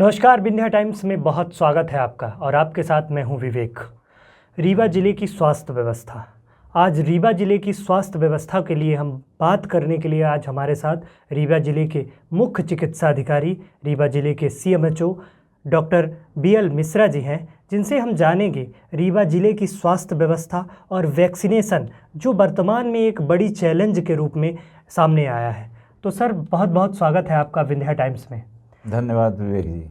नमस्कार, विंध्या टाइम्स में बहुत स्वागत है आपका और आपके साथ मैं हूं विवेक। रीवा जिले की स्वास्थ्य व्यवस्था। आज रीवा जिले की स्वास्थ्य व्यवस्था के लिए हम बात करने के लिए आज हमारे साथ रीवा जिले के मुख्य चिकित्सा अधिकारी, रीवा जिले के CMHO doctor BL Mishra ji हैं, जिनसे हम जानेंगे रीवा जिले की स्वास्थ्य व्यवस्था और वैक्सीनेशन, जो वर्तमान में एक बड़ी चैलेंज के रूप में सामने आया है। तो सर, बहुत बहुत स्वागत है आपका विंध्या टाइम्स में। धन्यवाद विवेक जी।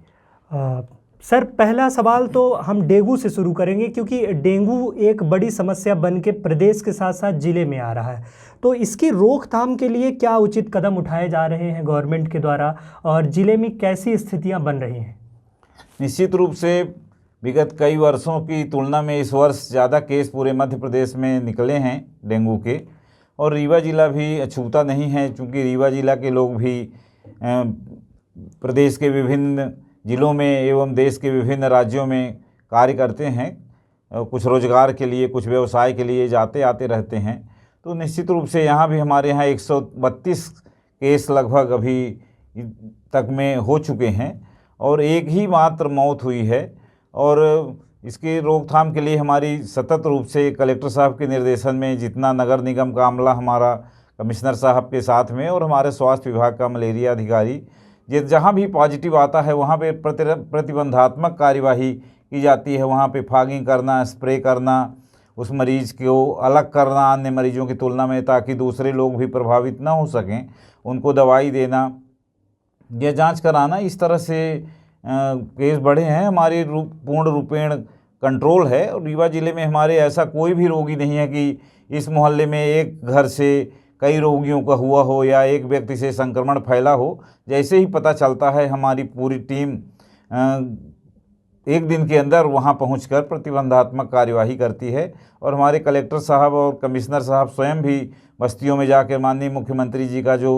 सर, पहला सवाल तो हम डेंगू से शुरू करेंगे, क्योंकि डेंगू एक बड़ी समस्या बन के प्रदेश के साथ साथ ज़िले में आ रहा है। तो इसकी रोकथाम के लिए क्या उचित कदम उठाए जा रहे हैं गवर्नमेंट के द्वारा, और ज़िले में कैसी स्थितियां बन रही हैं? निश्चित रूप से विगत कई वर्षों की तुलना में इस वर्ष ज़्यादा केस पूरे मध्य प्रदेश में निकले हैं डेंगू के, और रीवा जिला भी अछूता नहीं है, क्योंकि रीवा जिला के लोग भी प्रदेश के विभिन्न जिलों में एवं देश के विभिन्न राज्यों में कार्य करते हैं। कुछ रोजगार के लिए, कुछ व्यवसाय के लिए जाते आते रहते हैं। तो निश्चित रूप से यहाँ भी हमारे यहाँ 132 केस लगभग अभी तक में हो चुके हैं और एक ही मात्र मौत हुई है। और इसके रोकथाम के लिए हमारी सतत रूप से कलेक्टर साहब के निर्देशन में जितना नगर निगम का अमला हमारा कमिश्नर साहब के साथ में और हमारे स्वास्थ्य विभाग का मलेरिया अधिकारी, जहाँ भी पॉजिटिव आता है वहाँ पे प्रतिबंधात्मक कार्यवाही की जाती है। वहाँ पे फॉगिंग करना, स्प्रे करना, उस मरीज़ को अलग करना अन्य मरीजों की तुलना में, ताकि दूसरे लोग भी प्रभावित ना हो सकें, उनको दवाई देना या जांच कराना। इस तरह से केस बढ़े हैं। हमारी पूर्ण रूपेण कंट्रोल है और रीवा ज़िले में हमारे ऐसा कोई भी रोगी नहीं है कि इस मोहल्ले में एक घर से कई रोगियों का हुआ हो या एक व्यक्ति से संक्रमण फैला हो। जैसे ही पता चलता है, हमारी पूरी टीम एक दिन के अंदर वहां पहुंचकर प्रतिबंधात्मक कार्यवाही करती है। और हमारे कलेक्टर साहब और कमिश्नर साहब स्वयं भी बस्तियों में जाकर माननीय मुख्यमंत्री जी का जो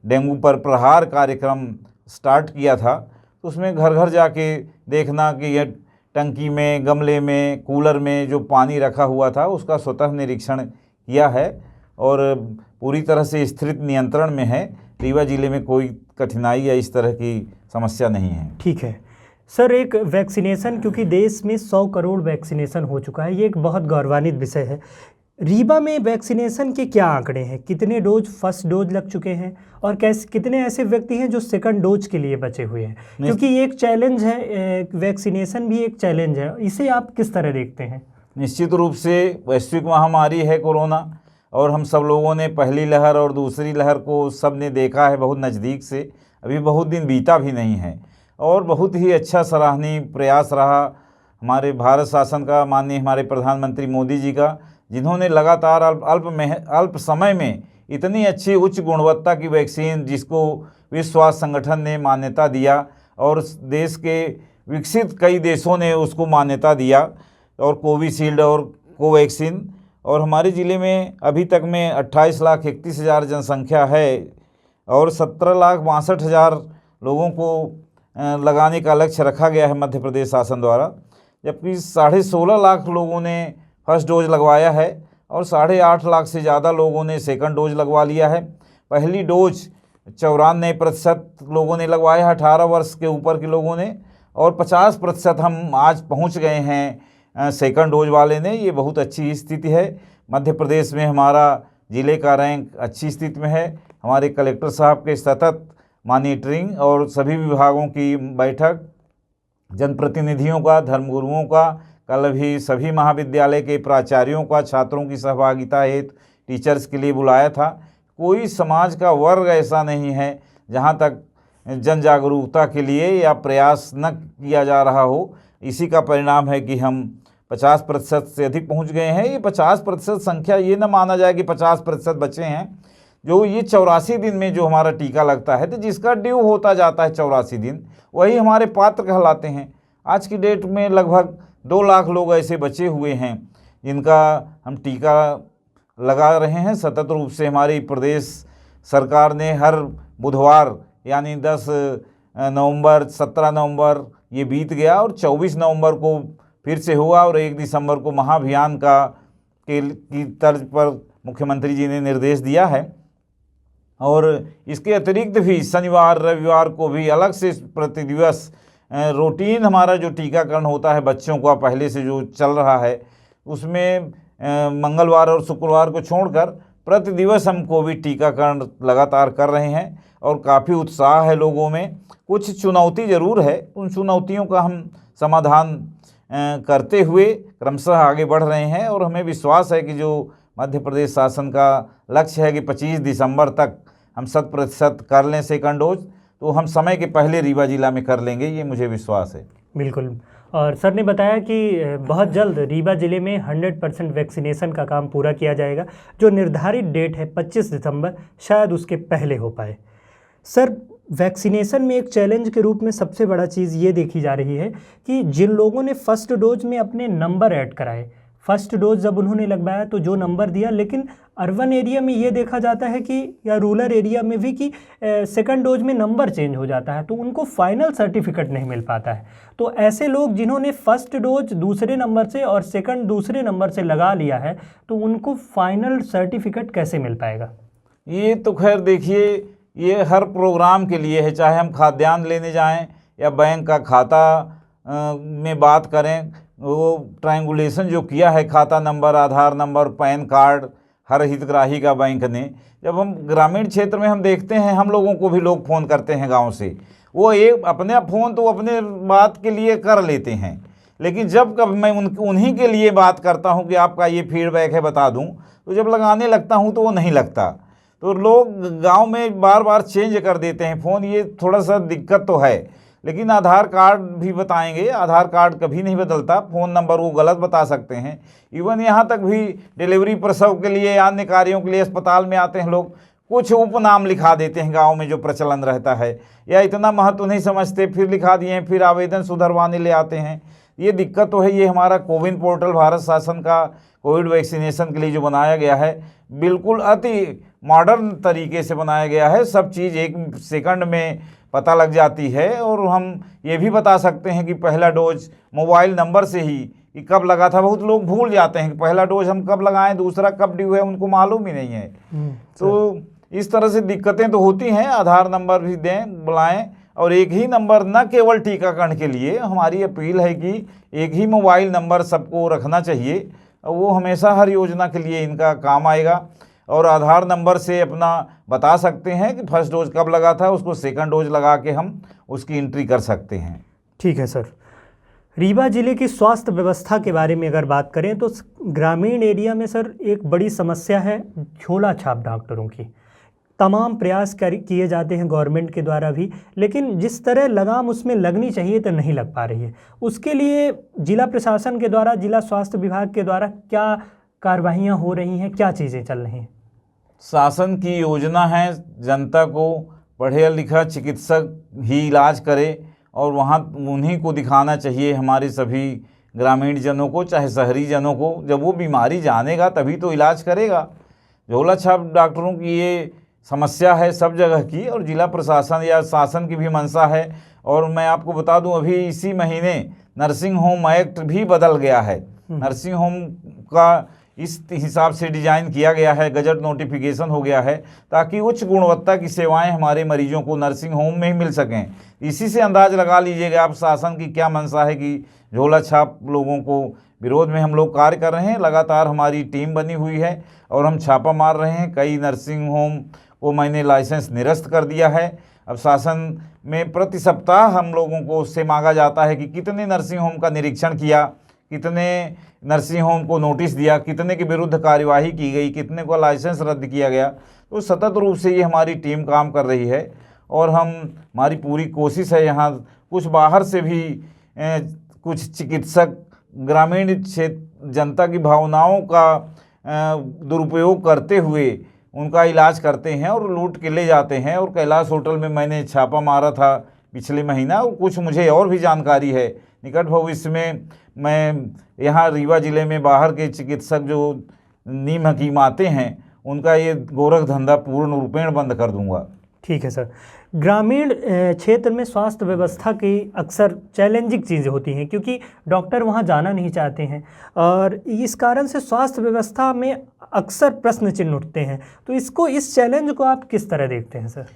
डेंगू पर प्रहार कार्यक्रम स्टार्ट किया था, तो उसमें घर घर जाके देखना कि यह टंकी में, गमले में, कूलर में जो पानी रखा हुआ था उसका स्वतः निरीक्षण किया है और पूरी तरह से स्थिति नियंत्रण में है। रीवा जिले में कोई कठिनाई या इस तरह की समस्या नहीं है। ठीक है सर, एक वैक्सीनेशन, क्योंकि देश में 100 करोड़ वैक्सीनेशन हो चुका है, ये एक बहुत गौरवान्वित विषय है। रीवा में वैक्सीनेशन के क्या आंकड़े हैं? कितने डोज फर्स्ट डोज लग चुके हैं और कितने ऐसे व्यक्ति हैं जो सेकंड डोज के लिए बचे हुए हैं? क्योंकि ये एक चैलेंज है, वैक्सीनेशन भी एक चैलेंज है, इसे आप किस तरह देखते हैं? निश्चित रूप से वैश्विक महामारी है कोरोना, और हम सब लोगों ने पहली लहर और दूसरी लहर को सब ने देखा है बहुत नज़दीक से। अभी बहुत दिन बीता भी नहीं है और बहुत ही अच्छा सराहनीय प्रयास रहा हमारे भारत शासन का, माननीय हमारे प्रधानमंत्री मोदी जी का, जिन्होंने लगातार अल्प समय में इतनी अच्छी उच्च गुणवत्ता की वैक्सीन, जिसको विश्व स्वास्थ्य संगठन ने मान्यता दिया और देश के विकसित कई देशों ने उसको मान्यता दिया, और कोविशील्ड और कोवैक्सीन। और हमारे ज़िले में अभी तक में 28,31,000 जनसंख्या है और 17,62,000 लोगों को लगाने का लक्ष्य रखा गया है मध्य प्रदेश शासन द्वारा, जबकि 16.5 लाख लोगों ने फर्स्ट डोज लगवाया है और 8.5 लाख से ज़्यादा लोगों ने सेकंड डोज लगवा लिया है। पहली डोज 94% लोगों ने लगवाया है, 18 वर्ष के ऊपर के लोगों ने, और 50% हम आज पहुंच गए हैं सेकंड डोज वाले ने। ये बहुत अच्छी स्थिति है। मध्य प्रदेश में हमारा ज़िले का रैंक अच्छी स्थिति में है। हमारे कलेक्टर साहब के सतत मॉनिटरिंग और सभी विभागों की बैठक, जनप्रतिनिधियों का, धर्मगुरुओं का, कल भी सभी महाविद्यालय के प्राचार्यों का छात्रों की सहभागिता हेतु टीचर्स के लिए बुलाया था। कोई समाज का वर्ग ऐसा नहीं है जहाँ तक जन जागरूकता के लिए या प्रयास न किया जा रहा हो। इसी का परिणाम है कि हम 50% से अधिक पहुंच गए हैं। ये 50% संख्या ये ना माना जाए कि 50% बचे हैं। जो ये 84 दिन में जो हमारा टीका लगता है, तो जिसका ड्यू होता जाता है 84 दिन, वही हमारे पात्र कहलाते हैं। आज की डेट में लगभग 2 लाख लोग ऐसे बचे हुए हैं जिनका हम टीका लगा रहे हैं। सतत रूप से हमारी प्रदेश सरकार ने हर बुधवार, यानी 10 नवंबर, 17 नवंबर ये बीत गया और 24 नवंबर को फिर से हुआ, और 1 दिसंबर को महाअभियान की तर्ज पर मुख्यमंत्री जी ने निर्देश दिया है। और इसके अतिरिक्त भी शनिवार रविवार को भी अलग से प्रतिदिवस रूटीन हमारा जो टीकाकरण होता है बच्चों का पहले से जो चल रहा है उसमें मंगलवार और शुक्रवार को छोड़कर प्रति दिवस हम कोविड टीकाकरण लगातार कर रहे हैं और काफ़ी उत्साह है लोगों में। कुछ चुनौती ज़रूर है, उन चुनौतियों का हम समाधान करते हुए क्रमशः आगे बढ़ रहे हैं और हमें विश्वास है कि जो मध्य प्रदेश शासन का लक्ष्य है कि 25 दिसंबर तक हम 100% कर लें सेकंड डोज, तो हम समय के पहले रीवा जिला में कर लेंगे, ये मुझे विश्वास है। बिल्कुल। और सर ने बताया कि बहुत जल्द रीवा ज़िले में 100% वैक्सीनेशन का काम पूरा किया जाएगा। जो निर्धारित डेट है 25 दिसंबर, शायद उसके पहले हो पाए। सर, वैक्सीनेशन में एक चैलेंज के रूप में सबसे बड़ा चीज़ ये देखी जा रही है कि जिन लोगों ने फर्स्ट डोज में अपने नंबर ऐड कराए, फर्स्ट डोज जब उन्होंने लगवाया तो जो नंबर दिया, लेकिन अर्बन एरिया में ये देखा जाता है कि या रूरल एरिया में भी कि सेकंड डोज में नंबर चेंज हो जाता है तो उनको फाइनल सर्टिफिकेट नहीं मिल पाता है। तो ऐसे लोग जिन्होंने फर्स्ट डोज दूसरे नंबर से और सेकंड दूसरे नंबर से लगा लिया है तो उनको फाइनल सर्टिफिकेट कैसे मिल पाएगा? ये तो खैर देखिए, ये हर प्रोग्राम के लिए है, चाहे हम खाद्यान्न लेने जाएं या बैंक का खाता में बात करें, वो ट्रायंगुलेशन जो किया है खाता नंबर, आधार नंबर, पैन कार्ड हर हितग्राही का बैंक ने। जब हम ग्रामीण क्षेत्र में हम देखते हैं, हम लोगों को भी लोग फ़ोन करते हैं गांव से, वो एक अपने फ़ोन तो अपने बात के लिए कर लेते हैं, लेकिन जब कब मैं उन्हीं के लिए बात करता हूं कि आपका ये फीडबैक है बता दूं, तो जब लगाने लगता हूं तो वो नहीं लगता। तो लोग गांव में बार बार चेंज कर देते हैं फ़ोन, ये थोड़ा सा दिक्कत तो है। लेकिन आधार कार्ड भी बताएंगे, आधार कार्ड कभी नहीं बदलता, फ़ोन नंबर वो गलत बता सकते हैं। इवन यहाँ तक भी डिलीवरी प्रसव के लिए अन्य कार्यों के लिए अस्पताल में आते हैं लोग, कुछ उपनाम लिखा देते हैं गांव में जो प्रचलन रहता है, या इतना महत्व नहीं समझते, फिर लिखा दिए, फिर आवेदन सुधरवाने ले आते हैं। ये दिक्कत तो है। ये हमारा कोविन पोर्टल भारत शासन का कोविड वैक्सीनेशन के लिए जो बनाया गया है, बिल्कुल अति मॉडर्न तरीके से बनाया गया है। सब चीज़ 1 सेकंड में पता लग जाती है और हम ये भी बता सकते हैं कि पहला डोज मोबाइल नंबर से ही कि कब लगा था। बहुत लोग भूल जाते हैं कि पहला डोज हम कब लगाएं, दूसरा कब ड्यू है, उनको मालूम ही नहीं है। तो इस तरह से दिक्कतें तो होती हैं। आधार नंबर भी दें, बुलाएं, और एक ही नंबर न केवल टीकाकरण के लिए, हमारी अपील है कि एक ही मोबाइल नंबर सबको रखना चाहिए, वो हमेशा हर योजना के लिए इनका काम आएगा। और आधार नंबर से अपना बता सकते हैं कि फर्स्ट डोज कब लगा था, उसको सेकंड डोज लगा के हम उसकी एंट्री कर सकते हैं। ठीक है सर। रीवा ज़िले की स्वास्थ्य व्यवस्था के बारे में अगर बात करें तो ग्रामीण एरिया में सर एक बड़ी समस्या है झोला छाप डॉक्टरों की। तमाम प्रयास किए जाते हैं गवर्नमेंट के द्वारा भी, लेकिन जिस तरह लगाम उसमें लगनी चाहिए तो नहीं लग पा रही है। उसके लिए जिला प्रशासन के द्वारा, जिला स्वास्थ्य विभाग के द्वारा क्या कार्रवाइयाँ हो रही हैं, क्या चीज़ें चल रही हैं? शासन की योजना है जनता को पढ़े लिखा चिकित्सक ही इलाज करे, और वहाँ उन्हीं को दिखाना चाहिए, हमारे सभी ग्रामीण जनों को, चाहे शहरी जनों को। जब वो बीमारी जानेगा तभी तो इलाज करेगा। झोला छाप डॉक्टरों की ये समस्या है सब जगह की, और जिला प्रशासन या शासन की भी मंशा है। और मैं आपको बता दूं, अभी इसी महीने नर्सिंग होम एक्ट भी बदल गया है। नर्सिंग होम का इस हिसाब से डिज़ाइन किया गया है, गजट नोटिफिकेशन हो गया है, ताकि उच्च गुणवत्ता की सेवाएं हमारे मरीजों को नर्सिंग होम में ही मिल सकें। इसी से अंदाज लगा लीजिएगा आप शासन की क्या मंशा है कि झोला छाप लोगों को विरोध में हम लोग कार्य कर रहे हैं। लगातार हमारी टीम बनी हुई है और हम छापा मार रहे हैं। कई नर्सिंग होम को मैंने लाइसेंस निरस्त कर दिया है। अब शासन में प्रति सप्ताह हम लोगों को उससे मांगा जाता है कि कितने नर्सिंग होम का निरीक्षण किया, कितने नर्सिंग होम को नोटिस दिया, कितने के विरुद्ध कार्यवाही की गई, कितने को लाइसेंस रद्द किया गया। तो सतत रूप से ये हमारी टीम काम कर रही है और हमारी पूरी कोशिश है यहाँ कुछ बाहर से भी कुछ चिकित्सक ग्रामीण क्षेत्र जनता की भावनाओं का दुरुपयोग करते हुए उनका इलाज करते हैं और लूट के ले जाते हैं। और कैलाश होटल में मैंने छापा मारा था पिछले महीना, और कुछ मुझे और भी जानकारी है। निकट भविष्य में मैं यहाँ रीवा ज़िले में बाहर के चिकित्सक जो नीम हकीम आते हैं उनका ये गोरख धंधा पूर्ण रूपेण बंद कर दूंगा। ठीक है सर। ग्रामीण क्षेत्र में स्वास्थ्य व्यवस्था की अक्सर चैलेंजिंग चीज़ें होती हैं क्योंकि डॉक्टर वहां जाना नहीं चाहते हैं, और इस कारण से स्वास्थ्य व्यवस्था में अक्सर प्रश्न चिन्ह उठते हैं। तो इस चैलेंज को आप किस तरह देखते हैं सर?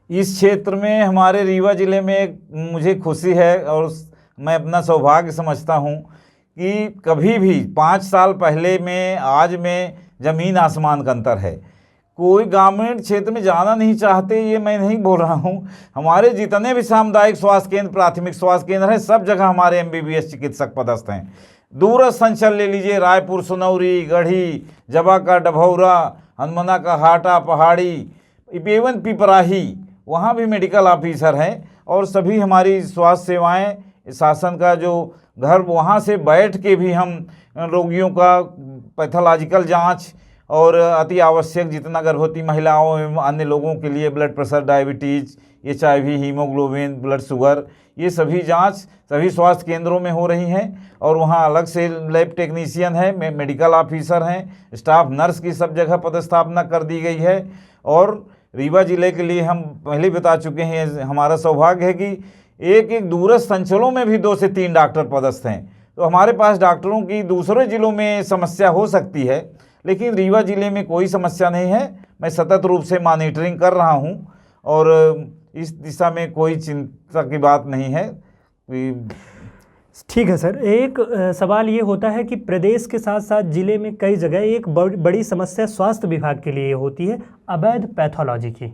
इस क्षेत्र में हमारे रीवा ज़िले में मुझे खुशी है और मैं अपना सौभाग्य समझता हूँ कि कभी भी 5 साल पहले में आज में ज़मीन आसमान का अंतर है। कोई ग्रामीण क्षेत्र में जाना नहीं चाहते, ये मैं नहीं बोल रहा हूँ। हमारे जितने भी सामुदायिक स्वास्थ्य केंद्र, प्राथमिक स्वास्थ्य केंद्र हैं, सब जगह हमारे MBBS चिकित्सक पदस्थ हैं। दूरस्थ अंचल ले लीजिए, रायपुर, सुनौरी, गढ़ी, जबा का डभौरा, हनुमना का हाटा, पहाड़ी, एवं पिपराही, वहाँ भी मेडिकल ऑफिसर हैं। और सभी हमारी स्वास्थ्य सेवाएं, शासन का जो घर, वहाँ से बैठ के भी हम रोगियों का पैथोलॉजिकल जांच और अति आवश्यक जितना गर्भवती महिलाओं एवं अन्य लोगों के लिए blood pressure, diabetes, HIV, haemoglobin, blood sugar, ये सभी जांच सभी स्वास्थ्य केंद्रों में हो रही हैं। और वहाँ अलग से लैब टेक्नीशियन है, मेडिकल ऑफिसर हैं, स्टाफ नर्स की सब जगह पदस्थापना कर दी गई है। और रीवा ज़िले के लिए हम पहले बता चुके हैं, हमारा सौभाग्य है कि एक दूरस्थ अंचलों में भी 2 से 3 डॉक्टर पदस्थ हैं। तो हमारे पास डॉक्टरों की दूसरे ज़िलों में समस्या हो सकती है, लेकिन रीवा ज़िले में कोई समस्या नहीं है। मैं सतत रूप से मॉनिटरिंग कर रहा हूं और इस दिशा में कोई चिंता की बात नहीं है। ठीक है सर, एक सवाल ये होता है कि प्रदेश के साथ साथ ज़िले में कई जगह एक बड़ी समस्या स्वास्थ्य विभाग के लिए होती है अवैध पैथोलॉजी की।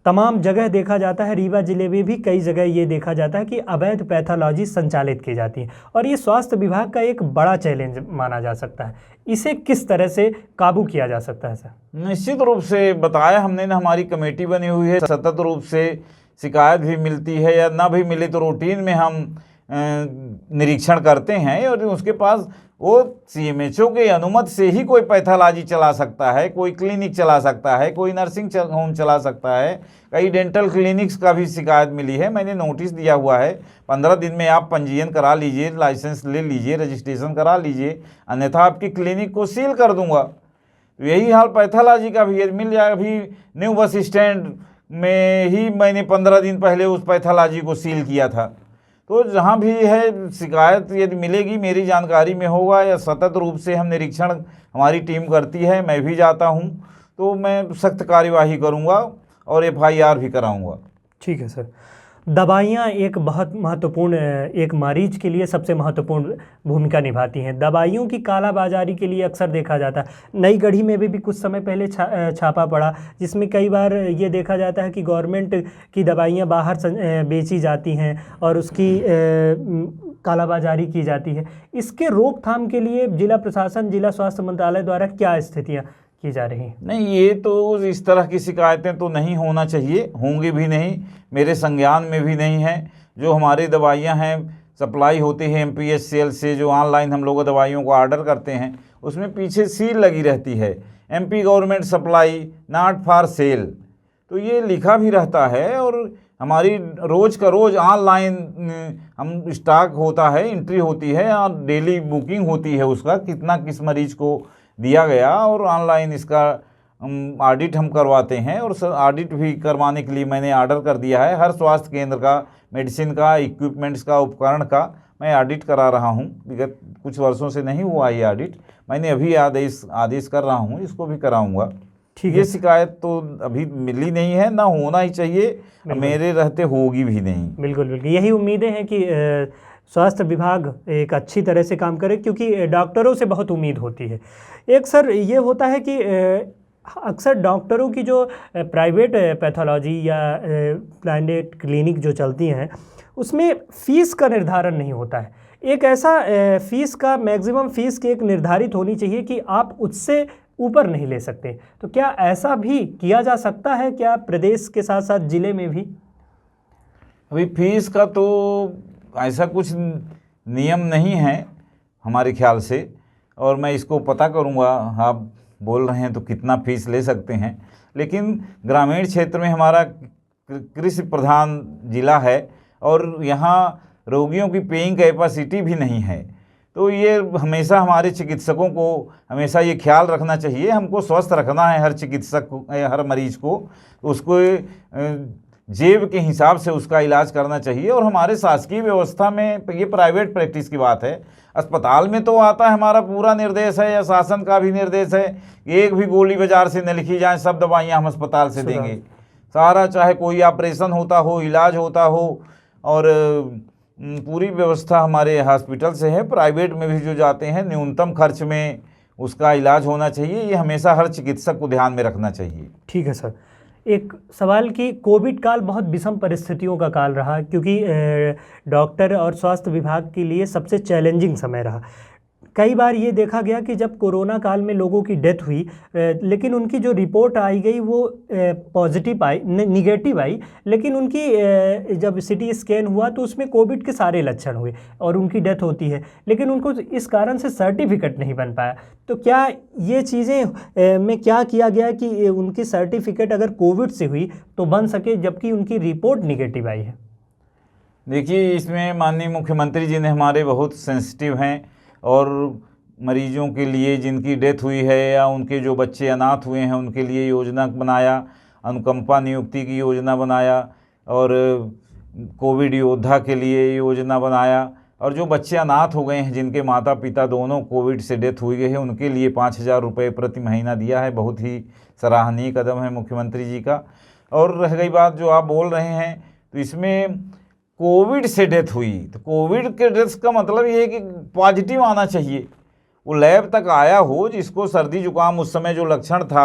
तमाम जगह देखा जाता है, रीवा ज़िले में भी कई जगह ये देखा जाता है कि अवैध पैथोलॉजी संचालित की जाती है और ये स्वास्थ्य विभाग का एक बड़ा चैलेंज माना जा सकता है। इसे किस तरह से काबू किया जा सकता है सर? निश्चित रूप से बताया हमने ना, हमारी कमेटी बनी हुई है, सतत रूप से शिकायत भी मिलती है या ना भी मिले तो रूटीन में हम निरीक्षण करते हैं। और उसके पास वो CMHO के अनुमति से ही कोई पैथोलॉजी चला सकता है, कोई क्लिनिक चला सकता है, कोई नर्सिंग होम चला सकता है। कई डेंटल क्लिनिक्स का भी शिकायत मिली है, मैंने नोटिस दिया हुआ है। 15 दिन में आप पंजीयन करा लीजिए, लाइसेंस ले लीजिए, रजिस्ट्रेशन करा लीजिए, अन्यथा आपकी क्लिनिक को सील कर दूंगा। तो यही हाल पैथोलॉजी का भी है, मिल जाएगा। अभी न्यू बस स्टैंड में ही मैंने 15 दिन पहले उस पैथोलॉजी को सील किया था। तो जहाँ भी है शिकायत यदि मिलेगी, मेरी जानकारी में होगा या सतत रूप से हम निरीक्षण हमारी टीम करती है, मैं भी जाता हूँ, तो मैं सख्त कार्यवाही करूँगा और FIR भी कराऊँगा। ठीक है सर। दवाइयाँ एक बहुत महत्वपूर्ण, एक मरीज के लिए सबसे महत्वपूर्ण भूमिका निभाती हैं। दवाइयों की कालाबाजारी के लिए अक्सर देखा जाता है, नई गढ़ी में भी कुछ समय पहले छापा पड़ा, जिसमें कई बार ये देखा जाता है कि गवर्नमेंट की दवाइयाँ बाहर बेची जाती हैं और उसकी कालाबाजारी की जाती है। इसके रोकथाम के लिए जिला प्रशासन, जिला स्वास्थ्य मंत्रालय द्वारा क्या स्थितियाँ की जा रही हैं? नहीं, ये तो इस तरह की शिकायतें तो नहीं होना चाहिए, होंगी भी नहीं, मेरे संज्ञान में भी नहीं है। जो हमारी दवाइयां हैं सप्लाई होती है MPS सेल से, जो ऑनलाइन हम लोग दवाइयों को ऑर्डर करते हैं, उसमें पीछे सील लगी रहती है, MP government supply not for sale, तो ये लिखा भी रहता है। और हमारी रोज़ का रोज़ ऑनलाइन हम स्टॉक होता है, एंट्री होती है और डेली बुकिंग होती है उसका, कितना किस मरीज को दिया गया, और ऑनलाइन इसका ऑडिट हम करवाते हैं। और ऑडिट भी करवाने के लिए मैंने ऑर्डर कर दिया है। हर स्वास्थ्य केंद्र का, मेडिसिन का, इक्विपमेंट्स का, उपकरण का मैं ऑडिट करा रहा हूं। विगत कुछ वर्षों से नहीं हुआ ये ऑडिट, मैंने अभी आदेश कर रहा हूं, इसको भी कराऊंगा। ठीक है। ये शिकायत तो अभी मिली नहीं है, ना होना ही चाहिए, मेरे रहते होगी भी नहीं। बिल्कुल बिल्कुल, यही उम्मीदें हैं कि स्वास्थ्य विभाग एक अच्छी तरह से काम करे, क्योंकि डॉक्टरों से बहुत उम्मीद होती है। एक सर ये होता है कि अक्सर डॉक्टरों की जो प्राइवेट पैथोलॉजी या प्राइवेट क्लिनिक जो चलती हैं, उसमें फ़ीस का निर्धारण नहीं होता है। एक ऐसा फ़ीस का मैक्सिमम फ़ीस की एक निर्धारित होनी चाहिए कि आप उससे ऊपर नहीं ले सकते। तो क्या ऐसा भी किया जा सकता है क्या प्रदेश के साथ साथ ज़िले में भी? अभी फीस का तो ऐसा कुछ नियम नहीं है हमारे ख्याल से, और मैं इसको पता करूंगा। आप बोल रहे हैं तो कितना फीस ले सकते हैं, लेकिन ग्रामीण क्षेत्र में हमारा कृषि प्रधान जिला है और यहाँ रोगियों की पेइंग कैपेसिटी भी नहीं है। तो ये हमेशा हमारे चिकित्सकों को हमेशा ये ख्याल रखना चाहिए, हमको स्वस्थ रखना है हर चिकित्सक को, हर मरीज को, तो उसको जेब के हिसाब से उसका इलाज करना चाहिए। और हमारे शासकीय व्यवस्था में, ये प्राइवेट प्रैक्टिस की बात है, अस्पताल में तो आता है हमारा पूरा निर्देश है, या शासन का भी निर्देश है कि एक भी गोली बाजार से न लिखी जाए, सब दवाइयाँ हम अस्पताल से देंगे। सारा, चाहे कोई ऑपरेशन होता हो, इलाज होता हो, और पूरी व्यवस्था हमारे हॉस्पिटल से है। प्राइवेट में भी जो जाते हैं न्यूनतम खर्च में उसका इलाज होना चाहिए। ये हमेशा हर चिकित्सक को ध्यान में रखना चाहिए। ठीक है सर। एक सवाल कि कोविड काल बहुत विषम परिस्थितियों का काल रहा, क्योंकि डॉक्टर और स्वास्थ्य विभाग के लिए सबसे चैलेंजिंग समय रहा। कई बार ये देखा गया कि जब कोरोना काल में लोगों की डेथ हुई, लेकिन उनकी जो रिपोर्ट आई गई वो पॉजिटिव आई, निगेटिव आई, लेकिन उनकी जब सीटी स्कैन हुआ तो उसमें कोविड के सारे लक्षण हुए और उनकी डेथ होती है, लेकिन उनको इस कारण से सर्टिफिकेट नहीं बन पाया। तो क्या ये चीज़ें में क्या किया गया कि उनकी सर्टिफिकेट अगर कोविड से हुई तो बन सके, जबकि उनकी रिपोर्ट निगेटिव आई है? देखिए, इसमें माननीय मुख्यमंत्री जी ने हमारे बहुत सेंसिटिव हैं, और मरीजों के लिए जिनकी डेथ हुई है या उनके जो बच्चे अनाथ हुए हैं उनके लिए योजना बनाया, अनुकंपा नियुक्ति की योजना बनाया, और कोविड योद्धा के लिए योजना बनाया, और जो बच्चे अनाथ हो गए हैं जिनके माता पिता दोनों कोविड से डेथ हुई है उनके लिए 5,000 रुपये प्रति महीना दिया है। बहुत ही सराहनीय कदम है मुख्यमंत्री जी का। और रह गई बात जो आप बोल रहे हैं, तो इसमें कोविड से डेथ हुई, तो कोविड के डेथ का मतलब ये है कि पॉजिटिव आना चाहिए, वो लैब तक आया हो, जिसको सर्दी जुकाम उस समय जो लक्षण था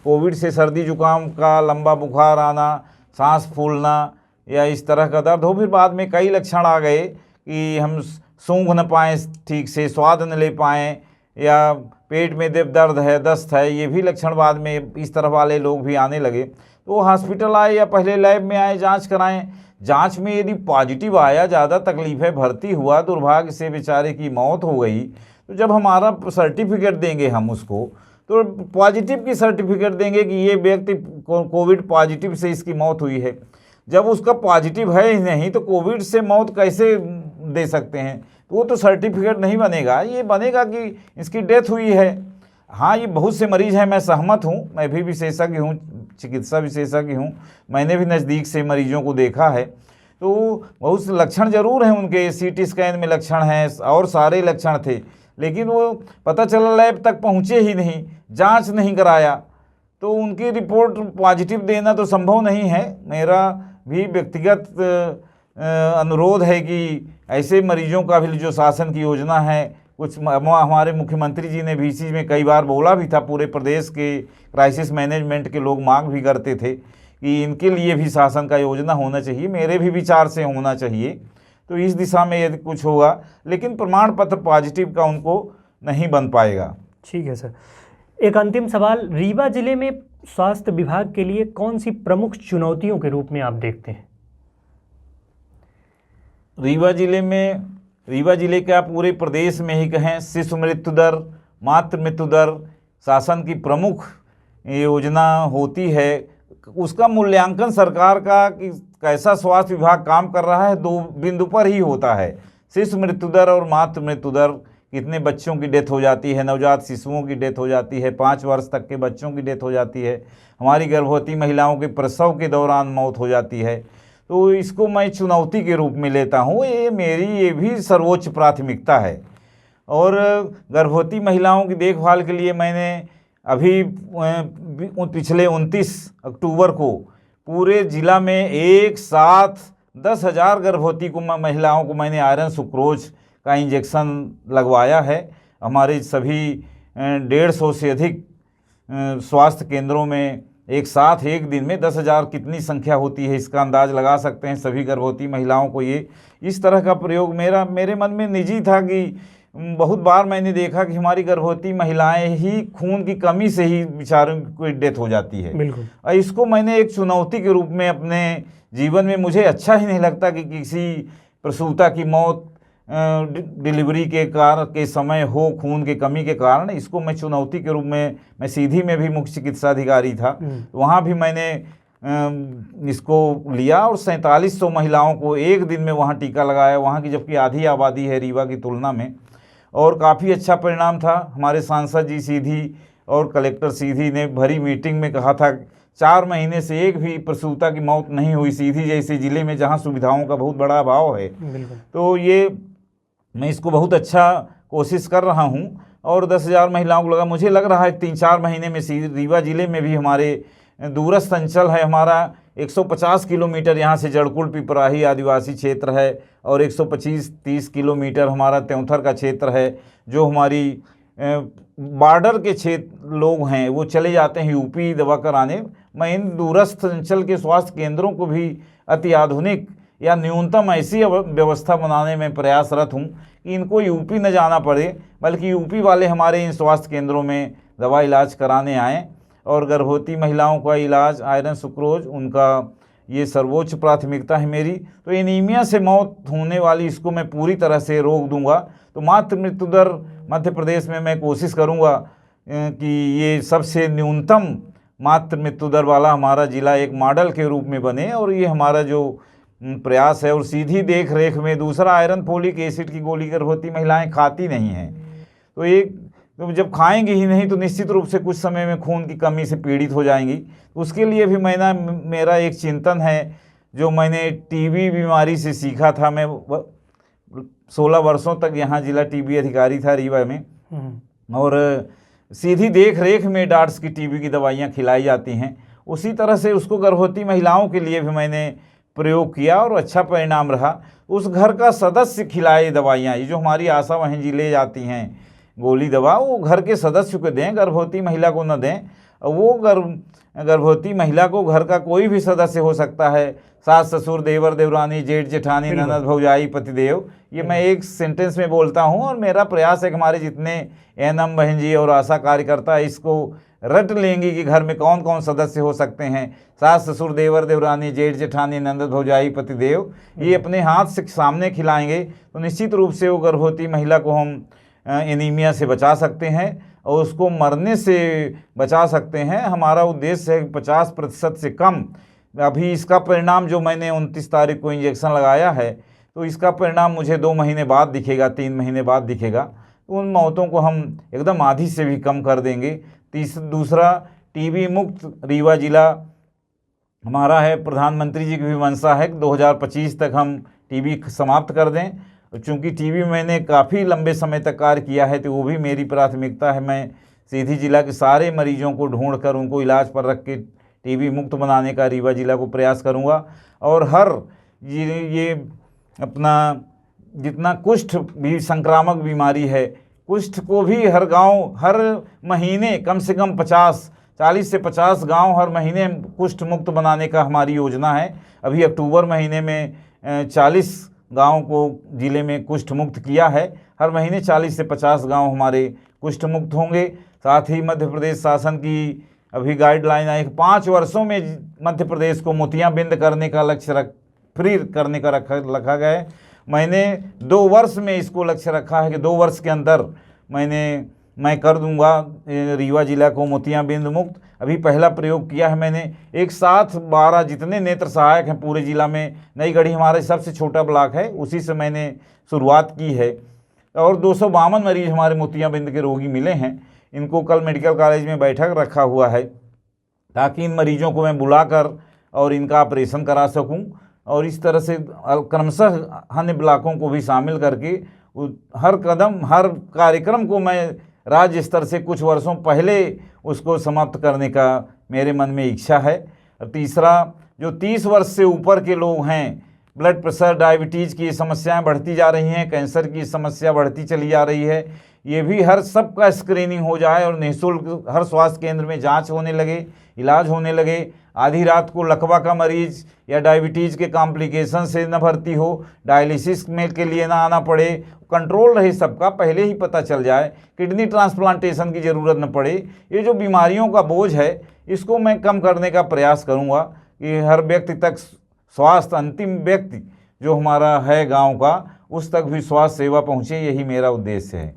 कोविड से, सर्दी जुकाम का लंबा बुखार आना, सांस फूलना या इस तरह का दर्द हो, फिर बाद में कई लक्षण आ गए कि हम सूंघ न पाएँ ठीक से, स्वाद न ले पाएँ, या पेट में दर्द है, दस्त है, ये भी लक्षण बाद में इस तरह वाले लोग भी आने लगे। तो वो हॉस्पिटल आए या पहले लैब में आए, जांच कराएं। जांच में यदि पॉजिटिव आया, ज़्यादा तकलीफ है, भर्ती हुआ, दुर्भाग्य से बेचारे की मौत हो गई, तो जब हमारा सर्टिफिकेट देंगे हम उसको, तो पॉजिटिव की सर्टिफिकेट देंगे कि ये व्यक्ति कोविड पॉजिटिव से इसकी मौत हुई है। जब उसका पॉजिटिव है ही नहीं तो कोविड से मौत कैसे दे सकते हैं? तो वो तो सर्टिफिकेट नहीं बनेगा, ये बनेगा कि इसकी डेथ हुई है। हाँ, ये बहुत से मरीज़ हैं, मैं सहमत हूँ, मैं भी विशेषज्ञ हूँ, चिकित्सा विशेषज्ञ हूँ, मैंने भी नज़दीक से मरीजों को देखा है। तो बहुत से लक्षण ज़रूर हैं उनके, सीटी स्कैन में लक्षण हैं और सारे लक्षण थे, लेकिन वो पता चला लैब तक पहुँचे ही नहीं, जांच नहीं कराया, तो उनकी रिपोर्ट पॉजिटिव देना तो संभव नहीं है। मेरा भी व्यक्तिगत अनुरोध है कि ऐसे मरीजों का भी जो शासन की योजना है, कुछ हमारे मुख्यमंत्री जी ने भी इसी में कई बार बोला भी था, पूरे प्रदेश के क्राइसिस मैनेजमेंट के लोग मांग भी करते थे कि इनके लिए भी शासन का योजना होना चाहिए, मेरे भी विचार से होना चाहिए। तो इस दिशा में यदि कुछ होगा, लेकिन प्रमाण पत्र पॉजिटिव का उनको नहीं बन पाएगा। ठीक है सर। एक अंतिम सवाल, रीवा जिले में स्वास्थ्य विभाग के लिए कौन सी प्रमुख चुनौतियों के रूप में आप देखते हैं? रीवा जिले का पूरे प्रदेश में ही कहें, शिशु मृत्यु दर, मातृ मृत्यु दर शासन की प्रमुख योजना होती है। उसका मूल्यांकन सरकार का कि कैसा स्वास्थ्य विभाग काम कर रहा है, दो बिंदु पर ही होता है, शिशु मृत्यु दर और मातृ मृत्यु दर। कितने बच्चों की डेथ हो जाती है, नवजात शिशुओं की डेथ हो जाती है, 5 वर्ष तक के बच्चों की डेथ हो जाती है, हमारी गर्भवती महिलाओं के प्रसव के दौरान मौत हो जाती है। तो इसको मैं चुनौती के रूप में लेता हूँ, ये भी सर्वोच्च प्राथमिकता है। और गर्भवती महिलाओं की देखभाल के लिए मैंने अभी पिछले 29 अक्टूबर को पूरे ज़िला में एक साथ 10,000 गर्भवती महिलाओं को मैंने आयरन सुक्रोज का इंजेक्शन लगवाया है। हमारे सभी 150 से अधिक स्वास्थ्य केंद्रों में एक साथ एक दिन में 10,000 कितनी संख्या होती है इसका अंदाज़ लगा सकते हैं। सभी गर्भवती महिलाओं को ये इस तरह का प्रयोग मेरे मन में निजी था कि बहुत बार मैंने देखा कि हमारी गर्भवती महिलाएं ही खून की कमी से ही बेचारों की डेथ हो जाती है। बिल्कुल। और इसको मैंने एक चुनौती के रूप में अपने जीवन में, मुझे अच्छा ही नहीं लगता कि किसी प्रसूता की मौत डिलीवरी के समय हो खून की कमी के कारण। इसको मैं चुनौती के रूप में, मैं सीधी में भी मुख्य चिकित्सा अधिकारी था, वहाँ भी मैंने इसको लिया और 4700 महिलाओं को एक दिन में वहाँ टीका लगाया, वहाँ की जबकि आधी आबादी है रीवा की तुलना में, और काफ़ी अच्छा परिणाम था। हमारे सांसद जी सीधी और कलेक्टर सीधी ने भरी मीटिंग में कहा था 4 महीने से एक भी प्रसूता की मौत नहीं हुई सीधी जैसे ज़िले में जहाँ सुविधाओं का बहुत बड़ा अभाव है। तो ये मैं इसको बहुत अच्छा कोशिश कर रहा हूँ और 10,000 महिलाओं को लगा। मुझे लग रहा है 3-4 महीने में रीवा ज़िले में भी हमारे दूरस्थ अंचल है हमारा, 150 किलोमीटर यहाँ से जड़कुल पिपराही आदिवासी क्षेत्र है और 125-30 किलोमीटर हमारा त्योंथर का क्षेत्र है। जो हमारी बॉर्डर के क्षेत्र लोग हैं वो चले जाते हैं यूपी दवा कराने। मैं इन दूरस्थ अंचल के स्वास्थ्य केंद्रों को भी अति आधुनिक या न्यूनतम ऐसी व्यवस्था बनाने में प्रयासरत हूँ कि इनको यूपी न जाना पड़े, बल्कि यूपी वाले हमारे इन स्वास्थ्य केंद्रों में दवा इलाज कराने आएँ। और गर्भवती महिलाओं का इलाज, आयरन सुक्रोज, उनका ये सर्वोच्च प्राथमिकता है मेरी। तो एनीमिया से मौत होने वाली इसको मैं पूरी तरह से रोक दूंगा। तो मातृ मृत्यु दर मध्य प्रदेश में मैं कोशिश करूंगा कि ये सबसे न्यूनतम मातृ मृत्यु दर वाला हमारा ज़िला एक मॉडल के रूप में बने, और ये हमारा जो प्रयास है। और सीधी देख रेख में दूसरा, आयरन फोलिक एसिड की गोली गर्भवती महिलाएं खाती नहीं हैं, तो जब खाएंगी ही नहीं तो निश्चित रूप से कुछ समय में खून की कमी से पीड़ित हो जाएंगी। उसके लिए भी मेरा एक चिंतन है जो मैंने टीबी बीमारी से सीखा था। मैं 16 वर्षों तक यहाँ जिला टीबी अधिकारी था रीवा में, और सीधी देख रेख में डार्ट्स की टीबी की दवाइयाँ खिलाई जाती हैं। उसी तरह से उसको गर्भवती महिलाओं के लिए भी मैंने प्रयोग किया और अच्छा परिणाम रहा। उस घर का सदस्य खिलाए दवाइयाँ, ये जो हमारी आशा बहन जी ले जाती हैं गोली दवा, वो घर के सदस्य को दें, गर्भवती महिला को न दें। वो गर्भवती महिला को घर का कोई भी सदस्य हो सकता है, सास ससुर, देवर देवरानी, जेठ जेठानी, ननद भौजाई, पतिदेव। ये मैं एक सेंटेंस में बोलता हूँ, और मेरा प्रयास है कि हमारे जितने एएनएम बहन जी और आशा कार्यकर्ता इसको रट लेंगी कि घर में कौन कौन सदस्य हो सकते हैं। सास ससुर, देवर देवरानी, जेठ जेठानी, ननद भौजाई, पतिदेव, ये अपने हाथ से सामने खिलाएंगे तो निश्चित रूप से वो गर्भवती महिला को हम एनीमिया से बचा सकते हैं और उसको मरने से बचा सकते हैं। हमारा उद्देश्य है 50% से कम। अभी इसका परिणाम जो मैंने 29 तारीख को इंजेक्शन लगाया है, तो इसका परिणाम मुझे 2 महीने बाद दिखेगा, 3 महीने बाद दिखेगा। तो उन मौतों को हम एकदम आधी से भी कम कर देंगे। दूसरा, टीबी मुक्त रीवा जिला हमारा है। प्रधानमंत्री जी की भी मंशा है कि 2025 तक हम टीबी समाप्त कर दें। चूँकि टीबी मैंने काफ़ी लंबे समय तक कार्य किया है, तो वो भी मेरी प्राथमिकता है। मैं सीधी जिला के सारे मरीजों को ढूंढकर उनको इलाज पर रख के टीबी मुक्त बनाने का रीवा जिला को प्रयास करूंगा। और हर ये अपना जितना कुष्ठ भी संक्रामक बीमारी है, कुष्ठ को भी हर गांव हर महीने कम से कम 40 से 50 गांव हर महीने कुष्ठ मुक्त बनाने का हमारी योजना है। अभी अक्टूबर महीने में 40 गाँव को ज़िले में कुष्ठ मुक्त किया है। हर महीने 40 से 50 गांव हमारे कुष्ठ मुक्त होंगे। साथ ही मध्य प्रदेश शासन की अभी गाइडलाइन है कि 5 वर्षों में मध्य प्रदेश को मोतियाबिंद करने का लक्ष्य फ्री करने का रखा गया है। मैंने 2 वर्ष में इसको लक्ष्य रखा है कि 2 वर्ष के अंदर मैं कर दूंगा रीवा जिला को मोतियाबिंद मुक्त। अभी पहला प्रयोग किया है मैंने। एक साथ 12 जितने नेत्र सहायक हैं पूरे ज़िला में, नई गढ़ी हमारा सबसे छोटा ब्लॉक है, उसी से मैंने शुरुआत की है। और 252 मरीज हमारे मोतियाबिंद के रोगी मिले हैं। इनको कल मेडिकल कॉलेज में बैठक रखा हुआ है ताकि इन मरीजों को मैं बुलाकर और इनका ऑपरेशन करा सकूं। और इस तरह से क्रमशः अन्य ब्लॉकों को भी शामिल करके हर कदम, हर कार्यक्रम को मैं राज्य स्तर से कुछ वर्षों पहले उसको समाप्त करने का मेरे मन में इच्छा है। और तीसरा, जो 30 वर्ष से ऊपर के लोग हैं, ब्लड प्रेशर, डायबिटीज़ की समस्याएं बढ़ती जा रही हैं, कैंसर की समस्या बढ़ती चली जा रही है, ये भी हर सबका स्क्रीनिंग हो जाए और निःशुल्क हर स्वास्थ्य केंद्र में जांच होने लगे, इलाज होने लगे। आधी रात को लकवा का मरीज या डायबिटीज़ के कॉम्प्लिकेशन से न भर्ती हो, डायलिसिस में के लिए ना आना पड़े, कंट्रोल रहे सबका, पहले ही पता चल जाए, किडनी ट्रांसप्लांटेशन की ज़रूरत न पड़े। ये जो बीमारियों का बोझ है इसको मैं कम करने का प्रयास करूँगा कि हर व्यक्ति तक स्वास्थ्य, अंतिम व्यक्ति जो हमारा है गाँव का, उस तक भी स्वास्थ्य सेवा पहुँचे, यही मेरा उद्देश्य है।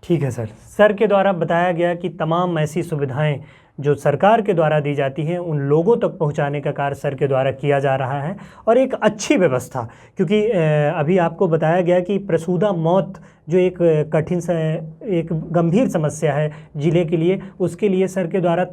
ठीक है सर के द्वारा बताया गया कि तमाम ऐसी सुविधाएं जो सरकार के द्वारा दी जाती हैं उन लोगों तक पहुंचाने का कार्य सर के द्वारा किया जा रहा है, और एक अच्छी व्यवस्था, क्योंकि अभी आपको बताया गया कि प्रसूदा मौत जो एक कठिन एक गंभीर समस्या है ज़िले के लिए, उसके लिए सर के द्वारा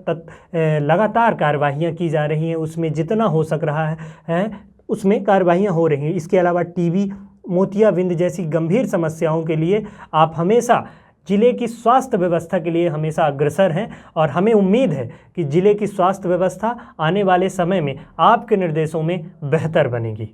लगातार कार्रवाइयाँ की जा रही हैं। उसमें जितना हो सक रहा है उसमें कार्रवाइयाँ हो रही हैं। इसके अलावा टीबी, मोतियाबिंद जैसी गंभीर समस्याओं के लिए आप हमेशा ज़िले की स्वास्थ्य व्यवस्था के लिए हमेशा अग्रसर हैं और हमें उम्मीद है कि ज़िले की स्वास्थ्य व्यवस्था आने वाले समय में आपके निर्देशों में बेहतर बनेगी।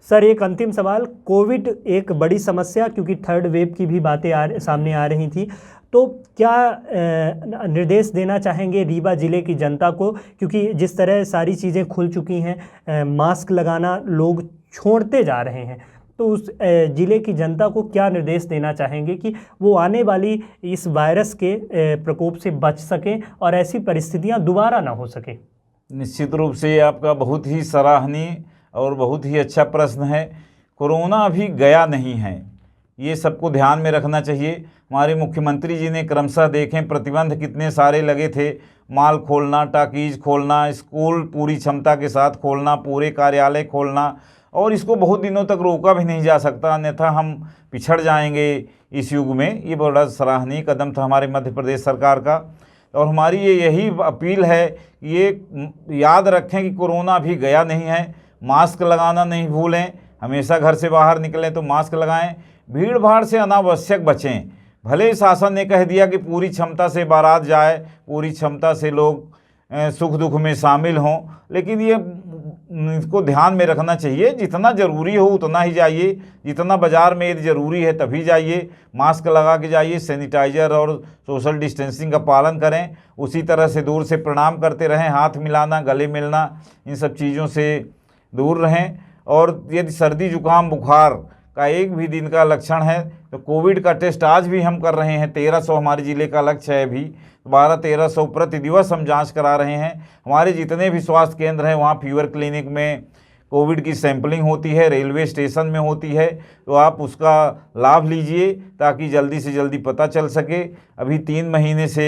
सर, एक अंतिम सवाल, कोविड एक बड़ी समस्या, क्योंकि थर्ड वेव की भी बातें सामने आ रही थी, तो क्या निर्देश देना चाहेंगे रीवा ज़िले की जनता को, क्योंकि जिस तरह सारी चीज़ें खुल चुकी हैं, मास्क लगाना लोग छोड़ते जा रहे हैं, तो उस ज़िले की जनता को क्या निर्देश देना चाहेंगे कि वो आने वाली इस वायरस के प्रकोप से बच सकें और ऐसी परिस्थितियां दोबारा ना हो सकें? निश्चित रूप से आपका बहुत ही सराहनीय और बहुत ही अच्छा प्रश्न है। कोरोना अभी गया नहीं है, ये सबको ध्यान में रखना चाहिए। हमारे मुख्यमंत्री जी ने क्रमशः देखें प्रतिबंध कितने सारे लगे थे, मॉल खोलना, टाकीज खोलना, स्कूल पूरी क्षमता के साथ खोलना, पूरे कार्यालय खोलना, और इसको बहुत दिनों तक रोका भी नहीं जा सकता, अन्यथा हम पिछड़ जाएंगे इस युग में। ये बड़ा सराहनीय कदम था हमारे मध्य प्रदेश सरकार का, और हमारी यही अपील है कि ये याद रखें कि कोरोना अभी गया नहीं है। मास्क लगाना नहीं भूलें, हमेशा घर से बाहर निकलें तो मास्क लगाएं, भीड़ भाड़ से अनावश्यक बचें। भले ही शासन ने कह दिया कि पूरी क्षमता से बारात जाए, पूरी क्षमता से लोग सुख दुख में शामिल हों, लेकिन ये इसको ध्यान में रखना चाहिए, जितना ज़रूरी हो उतना ही जाइए, जितना बाज़ार में यदि ज़रूरी है तभी जाइए, मास्क लगा के जाइए, सैनिटाइज़र और सोशल डिस्टेंसिंग का पालन करें, उसी तरह से दूर से प्रणाम करते रहें, हाथ मिलाना, गले मिलना, इन सब चीज़ों से दूर रहें। और यदि सर्दी जुकाम बुखार का एक भी दिन का लक्षण है तो कोविड का टेस्ट आज भी हम कर रहे हैं। 1300 हमारे ज़िले का लक्ष्य है, अभी 1200-1300 प्रति दिवस हम जांच करा रहे हैं। हमारे जितने भी स्वास्थ्य केंद्र हैं वहाँ फीवर क्लिनिक में कोविड की सैंपलिंग होती है, रेलवे स्टेशन में होती है, तो आप उसका लाभ लीजिए ताकि जल्दी से जल्दी पता चल सके। अभी 3 महीने से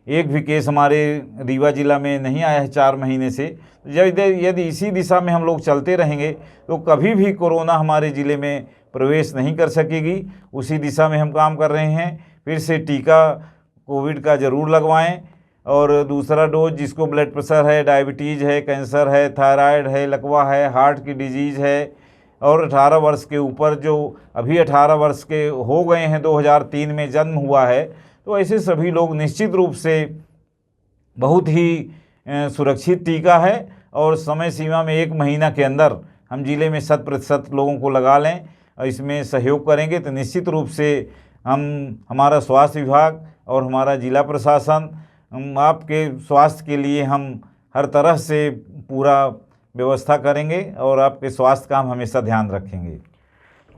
एक भी केस हमारे रीवा ज़िला में नहीं आया है, 4 महीने से। यदि इसी दिशा में हम लोग चलते रहेंगे तो कभी भी कोरोना हमारे ज़िले में प्रवेश नहीं कर सकेगी। उसी दिशा में हम काम कर रहे हैं। फिर से टीका कोविड का ज़रूर लगवाएं, और दूसरा डोज जिसको ब्लड प्रेशर है, डायबिटीज़ है, कैंसर है, थायराइड है, लकवा है, हार्ट की डिजीज़ है, और 18 वर्ष के ऊपर जो अभी 18 वर्ष के हो गए हैं, 2003 में जन्म हुआ है, तो ऐसे सभी लोग निश्चित रूप से बहुत ही सुरक्षित टीका है, और समय सीमा में 1 महीना के अंदर हम ज़िले में 100% लोगों को लगा लें और इसमें सहयोग करेंगे तो निश्चित रूप से हमारा स्वास्थ्य विभाग और हमारा जिला प्रशासन आपके स्वास्थ्य के लिए हम हर तरह से पूरा व्यवस्था करेंगे और आपके स्वास्थ्य का हम हमेशा ध्यान रखेंगे।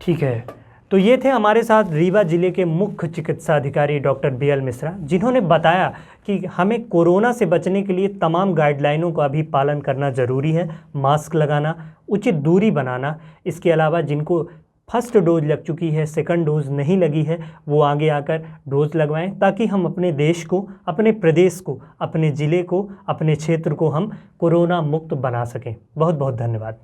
ठीक है, तो ये थे हमारे साथ रीवा जिले के मुख्य चिकित्सा अधिकारी डॉक्टर BL मिश्रा, जिन्होंने बताया कि हमें कोरोना से बचने के लिए तमाम गाइडलाइनों का भी पालन करना ज़रूरी है। मास्क लगाना, उचित दूरी बनाना, इसके अलावा जिनको फर्स्ट डोज लग चुकी है, सेकंड डोज नहीं लगी है, वो आगे आकर डोज लगवाएं, ताकि हम अपने देश को, अपने प्रदेश को, अपने ज़िले को, अपने क्षेत्र को हम कोरोना मुक्त बना सकें। बहुत बहुत धन्यवाद।